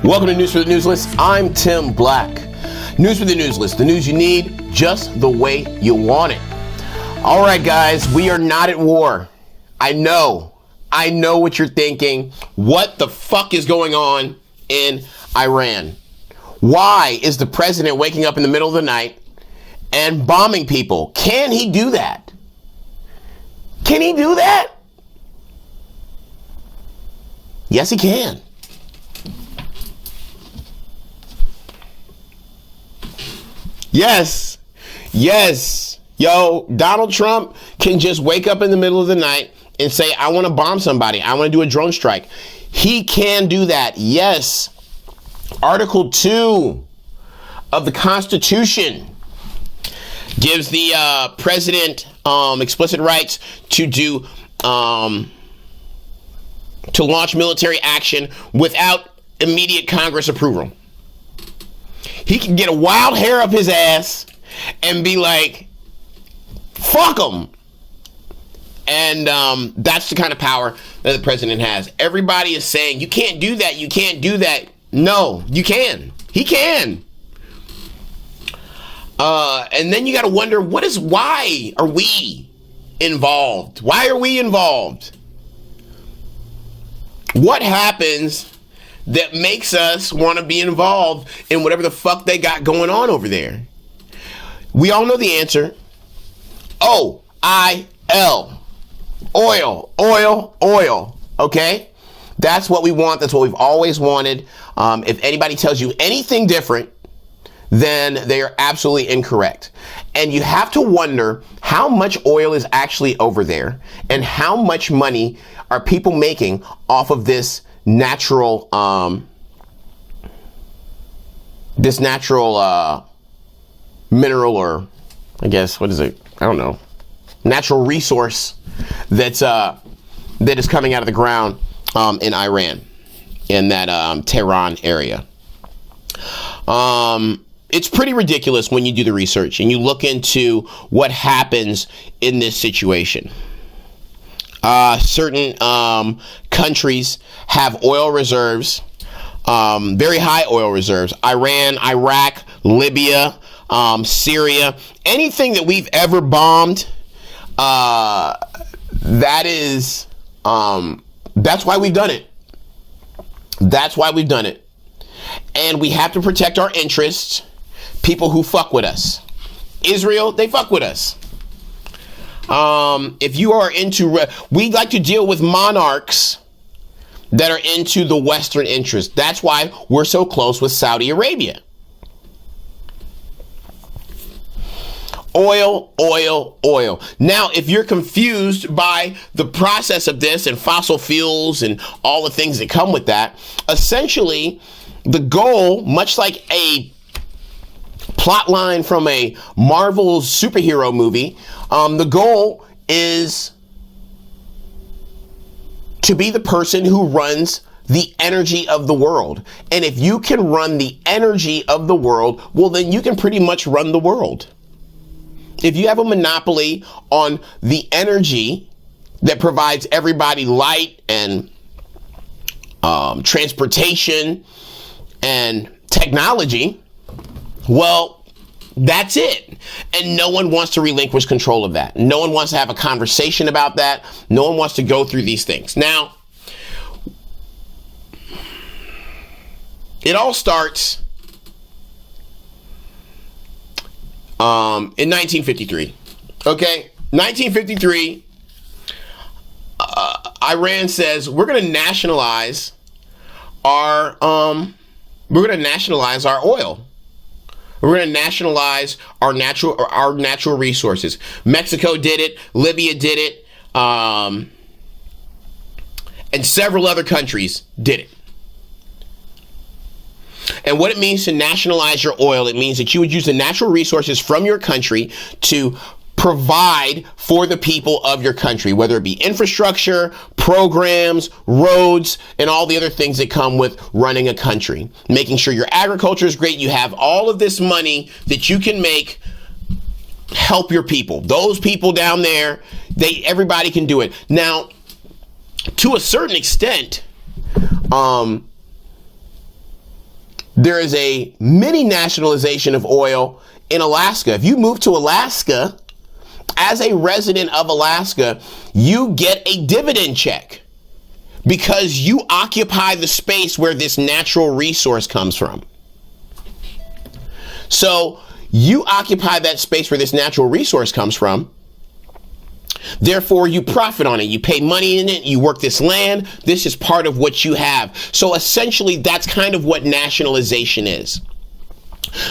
Welcome to News for the News List. I'm Tim Black. News for the News List, the news you need just the way you want it. All right, guys, we are not at war. I know what you're thinking. What the fuck is going on in Iran? Why is the president waking up in the middle of the night and bombing people? Can he do that? Can he do that? Yes, he can. Yes. Yo, Donald Trump can just wake up in the middle of the night and say, I want to bomb somebody. I want to do a drone strike. He can do that. Yes. Article 2 of the Constitution gives the president explicit rights to do to launch military action without immediate Congress approval. He can get a wild hair up his ass and be like, fuck him. And that's the kind of power that the president has. Everybody is saying, you can't do that. You can't do that. No, you can. He can. And then you got to wonder, why are we involved? Why are we involved? What happens that makes us want to be involved in whatever the fuck they got going on over there? We all know the answer. O-I-L. Oil. Okay? That's what we want. That's what we've always wanted. If anybody tells you anything different, then they are absolutely incorrect. And you have to wonder how much oil is actually over there and how much money are people making off of this natural mineral, or I guess, what is it? I don't know. Natural resource that is coming out of the ground in Iran, in that Tehran area. It's pretty ridiculous when you do the research and you look into what happens in this situation. Certain countries have oil reserves, very high oil reserves. Iran, Iraq, Libya, Syria, anything that we've ever bombed, that's why we've done it. That's why we've done it. And we have to protect our interests. People who fuck with us. Israel, they fuck with us. If you are we like to deal with monarchs that are into the Western interest. That's why we're so close with Saudi Arabia. Oil. Now, if you're confused by the process of this and fossil fuels and all the things that come with that, essentially the goal, much like a plot line from a Marvel superhero movie, the goal is to be the person who runs the energy of the world. And if you can run the energy of the world, well, then you can pretty much run the world. If you have a monopoly on the energy that provides everybody light and transportation and technology, well, that's it. And no one wants to relinquish control of that. No one wants to have a conversation about that. No one wants to go through these things. Now, it all starts in 1953. Okay? 1953, Iran says, we're going to nationalize our oil. We're going to nationalize our natural resources. Mexico did it. Libya did it. And several other countries did it. And what it means to nationalize your oil, it means that you would use the natural resources from your country to provide for the people of your country, whether it be infrastructure, programs, roads, and all the other things that come with running a country. Making sure your agriculture is great. You have all of this money that you can make help your people. Those people down there, everybody can do it. Now, to a certain extent, there is a mini nationalization of oil in Alaska. If you move to Alaska, as a resident of Alaska, you get a dividend check because you occupy the space where this natural resource comes from. So you occupy that space where this natural resource comes from. Therefore, you profit on it. You pay money in it. You work this land. This is part of what you have. So essentially, that's kind of what nationalization is.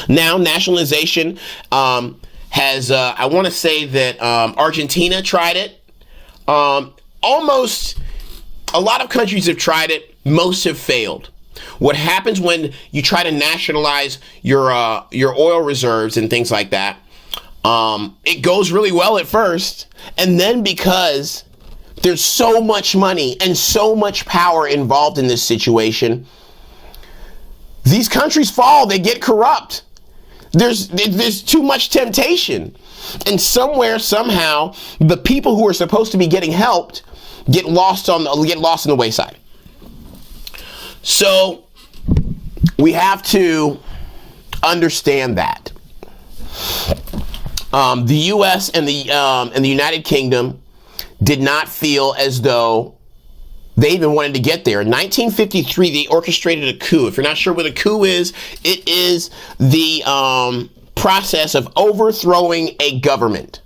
Now, nationalization has, I want to say that Argentina tried it. Almost a lot of countries have tried it. Most have failed. What happens when you try to nationalize your oil reserves and things like that, it goes really well at first. And then because there's so much money and so much power involved in this situation, these countries fall, they get corrupt. There's too much temptation. And somewhere, somehow, the people who are supposed to be getting helped get lost in the wayside. So we have to understand that. The U.S. and the United Kingdom did not feel as though they even wanted to get there. In 1953, they orchestrated a coup. If you're not sure what a coup is, it is the process of overthrowing a government.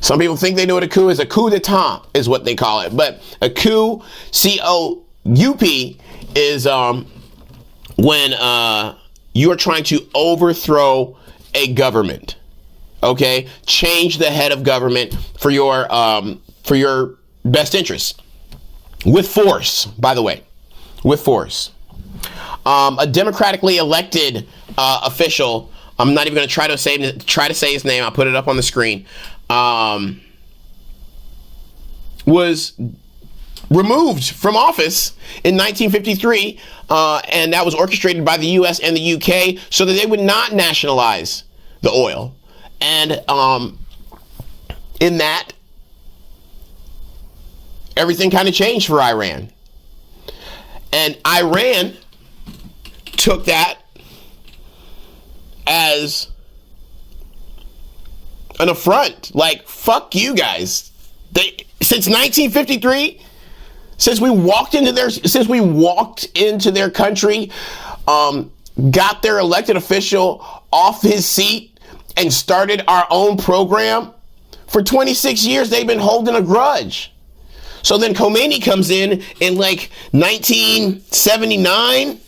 Some people think they know what a coup is. A coup d'etat is what they call it. But a coup, C-O-U-P, is when you are trying to overthrow a government. Okay? Change the head of government for your best interests. With force, by the way. With force. A democratically elected official, I'm not even going to try to say his name, I'll put it up on the screen, was removed from office in 1953, and that was orchestrated by the U.S. and the U.K. so that they would not nationalize the oil. And in that, everything kind of changed for Iran. And Iran took that as an affront. Like, fuck you guys. Since 1953, since we walked into their country, got their elected official off his seat and started our own program, for 26 years they've been holding a grudge. So then Khomeini comes in like 1979.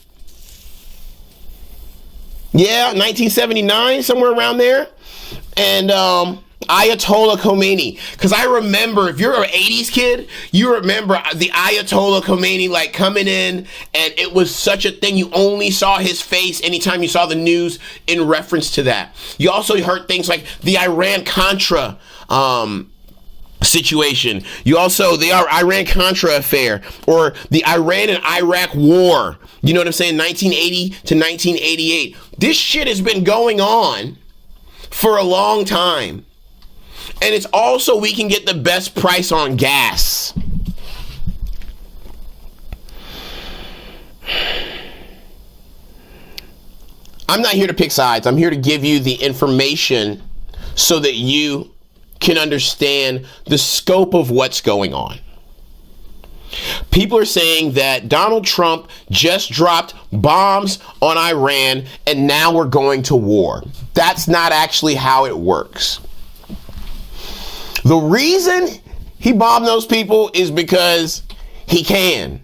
Yeah, 1979, somewhere around there. And Ayatollah Khomeini. Because I remember, if you're an 80s kid, you remember the Ayatollah Khomeini like coming in, and it was such a thing. You only saw his face anytime you saw the news in reference to that. You also heard things like the Iran-Contra situation. You also, the Iran-Contra affair, or the Iran and Iraq war. You know what I'm saying? 1980 to 1988. This shit has been going on for a long time. And it's also we can get the best price on gas. I'm not here to pick sides. I'm here to give you the information so that you can understand the scope of what's going on. People are saying that Donald Trump just dropped bombs on Iran and now we're going to war. That's not actually how it works. The reason he bombed those people is because he can.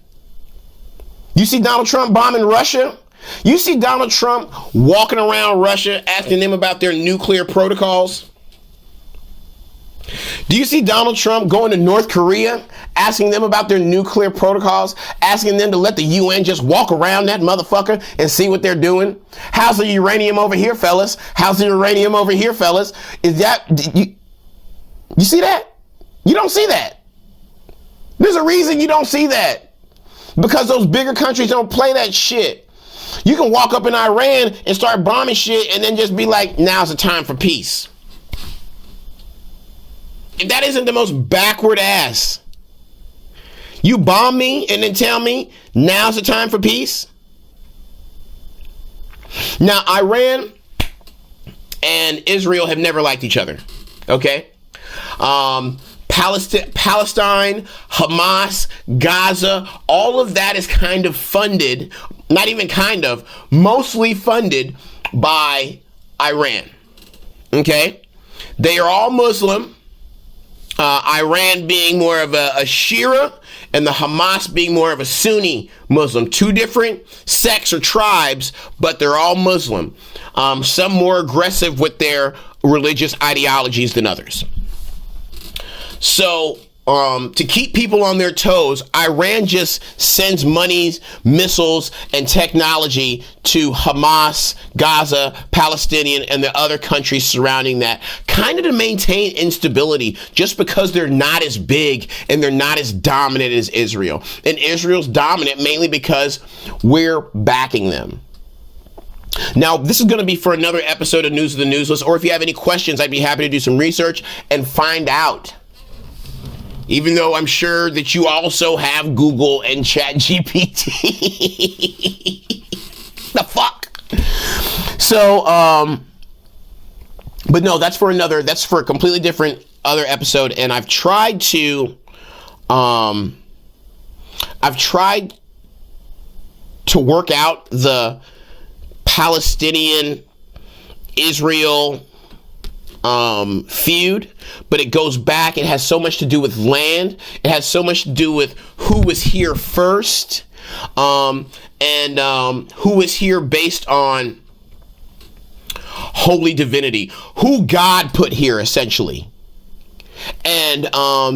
You see Donald Trump bombing Russia? You see Donald Trump walking around Russia asking them about their nuclear protocols? Do you see Donald Trump going to North Korea, asking them about their nuclear protocols, asking them to let the UN just walk around that motherfucker and see what they're doing? How's the uranium over here, fellas? How's the uranium over here, fellas? Is that, you see that? You don't see that. There's a reason you don't see that. Because those bigger countries don't play that shit. You can walk up in Iran and start bombing shit and then just be like, now's the time for peace. If that isn't the most backward ass, you bomb me and then tell me now's the time for peace? Now, Iran and Israel have never liked each other. Okay? Palestine, Hamas, Gaza, all of that is kind of funded, not even kind of, mostly funded by Iran. Okay? They are all Muslim. Iran being more of a Shia, and the Hamas being more of a Sunni Muslim. Two different sects or tribes, but they're all Muslim. Some more aggressive with their religious ideologies than others. So, to keep people on their toes, Iran just sends monies, missiles, and technology to Hamas, Gaza, Palestinian, and the other countries surrounding that, kind of to maintain instability, just because they're not as big and they're not as dominant as Israel. And Israel's dominant mainly because we're backing them. Now, this is going to be for another episode of News of the Newslist, or if you have any questions, I'd be happy to do some research and find out. Even though I'm sure that you also have Google and ChatGPT. The fuck? So, but no, that's for a completely different other episode. And I've tried to work out the Palestinian Israel feud, but it goes back. It has so much to do with land. It has so much to do with who was here first, and who was here based on holy divinity, who God put here essentially. And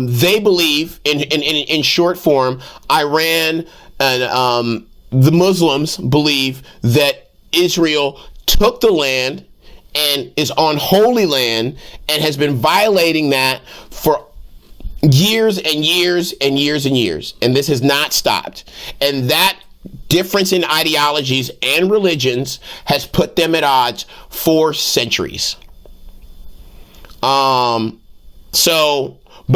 they believe, in short form, Iran and the Muslims believe that Israel took the land and is on holy land and has been violating that for years and years and years and years. And this has not stopped. And that difference in ideologies and religions has put them at odds for centuries. But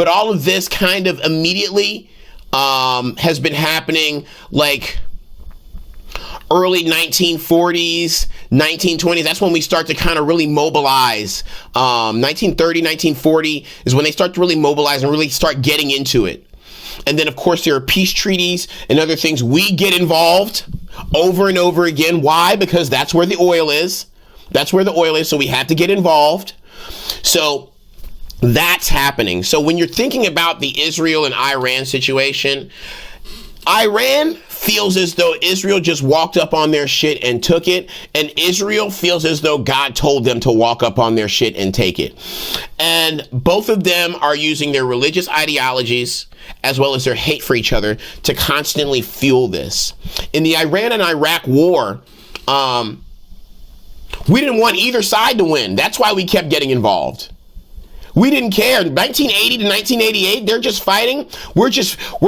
all of this kind of immediately has been happening like early 1940s, 1920s. That's when we start to kind of really mobilize. 1930, 1940 is when they start to really mobilize and really start getting into it. And then, of course, there are peace treaties and other things. We get involved over and over again. Why? Because that's where the oil is. That's where the oil is. So we have to get involved. So that's happening. So when you're thinking about the Israel and Iran situation, Iran feels as though Israel just walked up on their shit and took it, and Israel feels as though God told them to walk up on their shit and take it. And both of them are using their religious ideologies as well as their hate for each other to constantly fuel this. In the Iran and Iraq war, we didn't want either side to win. That's why we kept getting involved. We didn't care. 1980 to 1988, they're just fighting. We're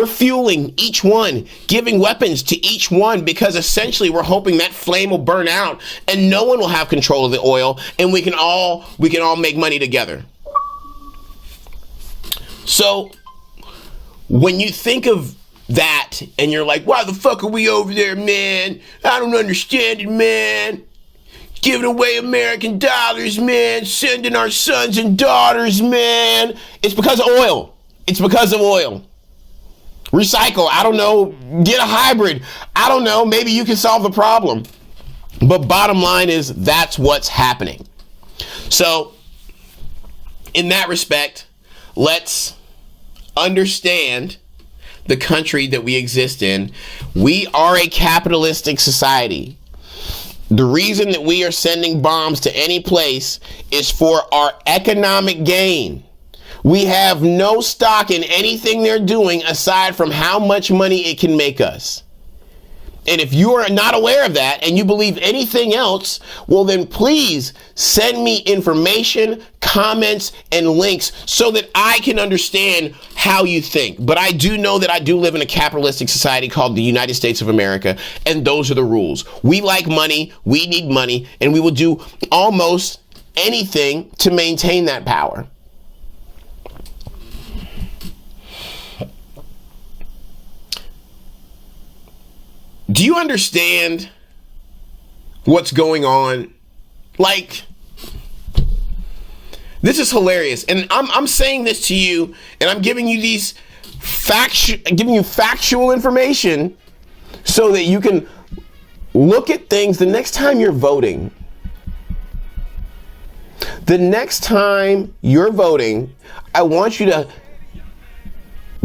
fueling each one, giving weapons to each one, because essentially we're hoping that flame will burn out and no one will have control of the oil, and we can all make money together. So when you think of that and you're like, why the fuck are we over there, man? I don't understand it, man. Giving away American dollars, man. Sending our sons and daughters, man. It's because of oil. It's because of oil. Recycle. I don't know. Get a hybrid. I don't know. Maybe you can solve the problem. But bottom line is, that's what's happening. So, in that respect, let's understand the country that we exist in. We are a capitalistic society. The reason that we are sending bombs to any place is for our economic gain. We have no stock in anything they're doing aside from how much money it can make us. And if you are not aware of that and you believe anything else, well then please send me information, comments, and links so that I can understand how you think. But I do know that I do live in a capitalistic society called the United States of America, and those are the rules. We like money, we need money, and we will do almost anything to maintain that power. Do you understand what's going on. Like, this is hilarious. And I'm saying this to you, and I'm giving you these factual information so that you can look at things the next time you're voting. The next time you're voting, I want you to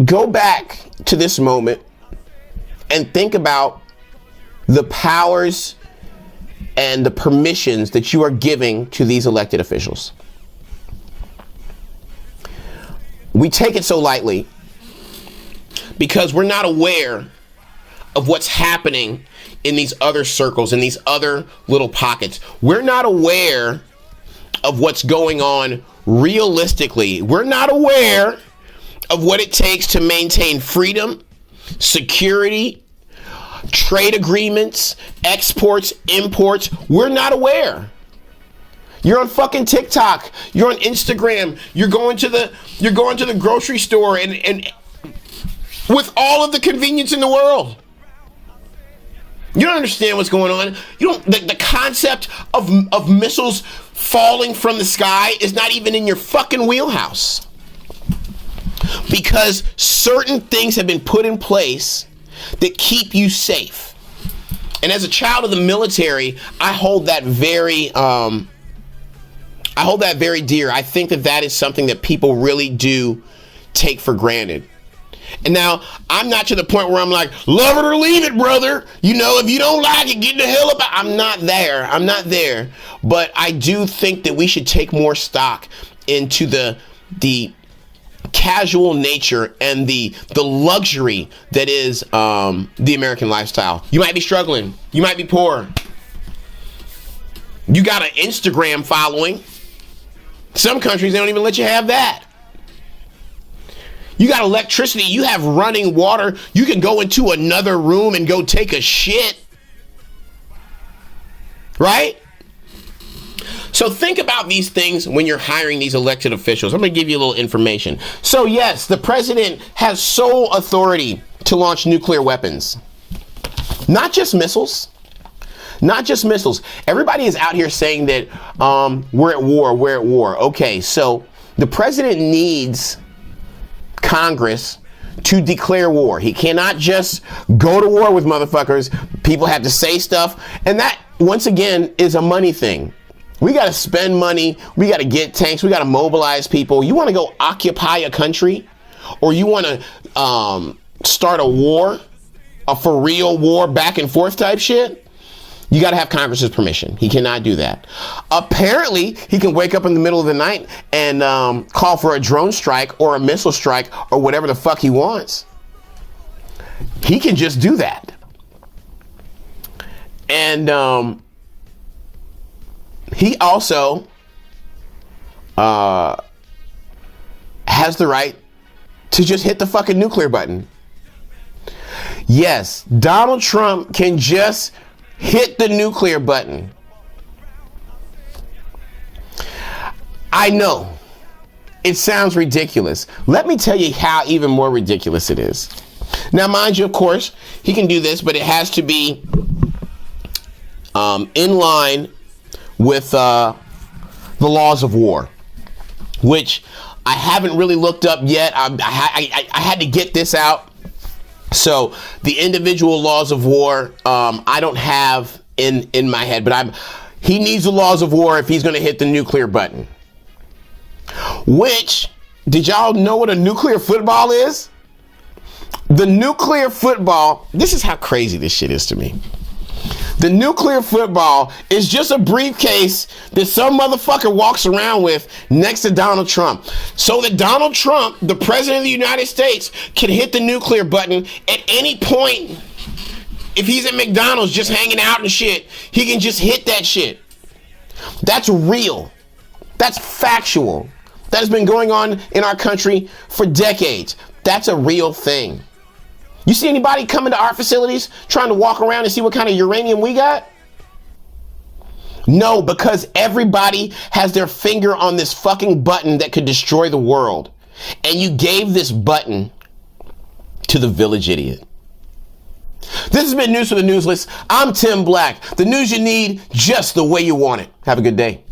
go back to this moment and think about the powers and the permissions that you are giving to these elected officials. We take it so lightly because we're not aware of what's happening in these other circles, in these other little pockets. We're not aware of what's going on realistically. We're not aware of what it takes to maintain freedom, security, trade agreements, exports, imports. We're not aware. You're on fucking TikTok. You're on Instagram. You're going to the grocery store and with all of the convenience in the world. You don't understand what's going on. You don't. The concept of missiles falling from the sky is not even in your fucking wheelhouse. Because certain things have been put in place that keep you safe. And as a child of the military, I hold that very dear. I think that is something that people really do take for granted. And now, I'm not to the point where I'm like, love it or leave it, brother. You know, if you don't like it, get the hell up. I'm not there. But I do think that we should take more stock into the casual nature and the luxury that is the American lifestyle. You might be struggling. You might be poor. You got an Instagram following. Some countries, they don't even let you have that. You got electricity. You have running water. You can go into another room and go take a shit. Right? So think about these things when you're hiring these elected officials. I'm going to give you a little information. So yes, the president has sole authority to launch nuclear weapons. Not just missiles. Not just missiles. Everybody is out here saying that we're at war. Okay, so the president needs Congress to declare war. He cannot just go to war with motherfuckers. People have to say stuff. And that, once again, is a money thing. We got to spend money. We got to get tanks. We got to mobilize people. You want to go occupy a country? Or you want to start a war? A for real war, back and forth type shit? You got to have Congress's permission. He cannot do that. Apparently, he can wake up in the middle of the night and call for a drone strike or a missile strike or whatever the fuck he wants. He can just do that. And he also has the right to just hit the fucking nuclear button. Yes, Donald Trump can just hit the nuclear button. I know it sounds ridiculous. Let me tell you how even more ridiculous it is. Now, mind you, of course, he can do this, but it has to be in line with the laws of war, which I haven't really looked up yet. I had to get this out. So the individual laws of war, I don't have in my head, but he needs the laws of war if he's going to hit the nuclear button. Which, did y'all know what a nuclear football is? The nuclear football, this is how crazy this shit is to me. The nuclear football is just a briefcase that some motherfucker walks around with next to Donald Trump. So that Donald Trump, the president of the United States, can hit the nuclear button at any point. If he's at McDonald's just hanging out and shit, he can just hit that shit. That's real. That's factual. That has been going on in our country for decades. That's a real thing. You see anybody coming to our facilities trying to walk around and see what kind of uranium we got? No, because everybody has their finger on this fucking button that could destroy the world. And you gave this button to the village idiot. This This has been News for the Newsless. I'm Tim Black. The news you need just the way you want it. Have a good day.